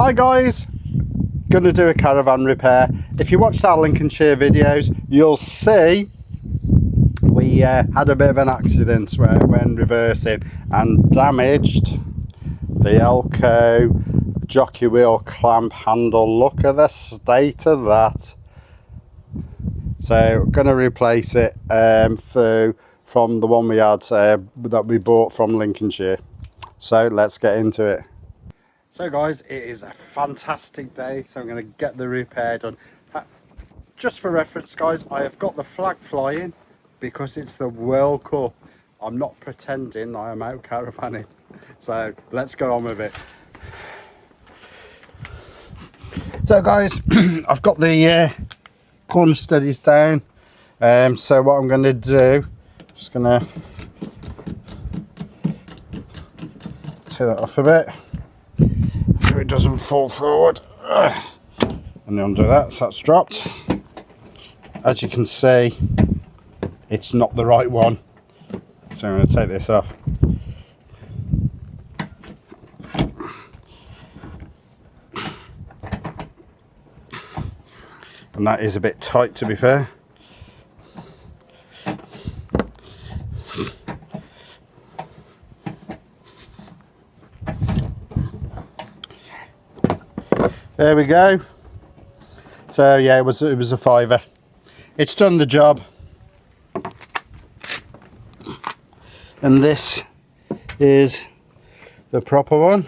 Hi guys, gonna do a caravan repair. If you watched our Lincolnshire videos, you'll see we had a bit of an accident when reversing and damaged the Elco jockey wheel clamp handle. Look at the state of that. So gonna replace it from the one we had that we bought from Lincolnshire. So let's get into it. So guys, it is a fantastic day, so I'm going to get the repair done. Just for reference guys, I have got the flag flying because it's the World Cup. I'm not pretending I am out caravanning. So let's go on with it. So guys, I've got the corner steadies down. So what I'm going to do, just going to take that off a bit so it doesn't fall forward, and undo that, so that's dropped. As you can see, it's not the right one, so I'm going to take this off. And that is a bit tight, to be fair. There we go. So yeah, it was a £5. It's done the job. And this is the proper one.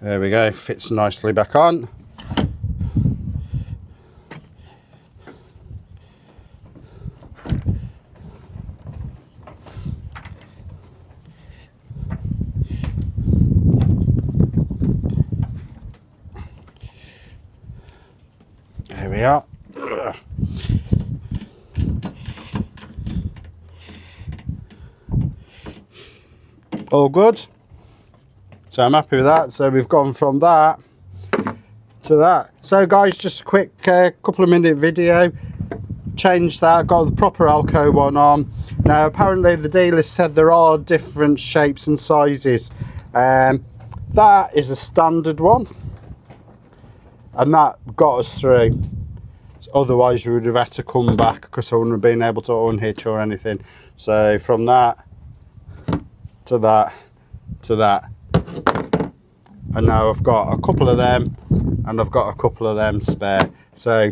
There we go, fits nicely back on. There we are. All good. So I'm happy with that. So we've gone from that to that. So guys, just a quick couple of minute video. Changed that, got the proper Elco one on. Now apparently the dealer said there are different shapes and sizes. That is a standard one. And that got us through. Otherwise we would have had to come back because I wouldn't have been able to unhitch or anything. So from that to that to that, and now I've got a couple of them and I've got a couple of them spare. So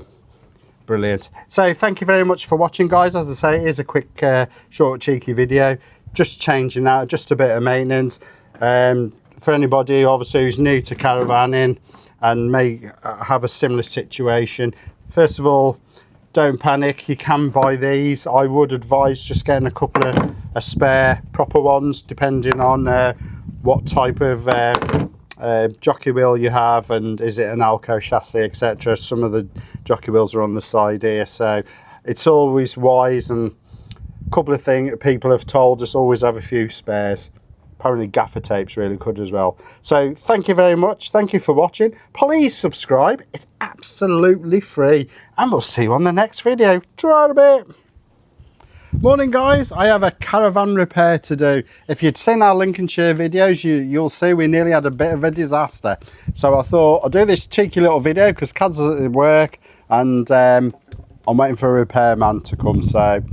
brilliant. So thank you very much for watching guys. As I say, it is a quick short cheeky video, just changing that, just a bit of maintenance. For anybody obviously who's new to caravanning and may have a similar situation, first of all, don't panic. You can buy these. I would advise just getting a couple of spare proper ones, depending on what type of jockey wheel you have and is it an Elco chassis, etc. Some of the jockey wheels are on the side here, so it's always wise. And a couple of things people have told us, always have a few spares. Apparently gaffer tape's really good as well. So thank you very much. Thank you for watching. Please subscribe. It's absolutely free. And we'll see you on the next video. Try it a bit. Morning guys. I have a caravan repair to do. If you'd seen our Lincolnshire videos, you'll see we nearly had a bit of a disaster. So I thought I'll do this cheeky little video because Cad's at work and I'm waiting for a repairman to come. So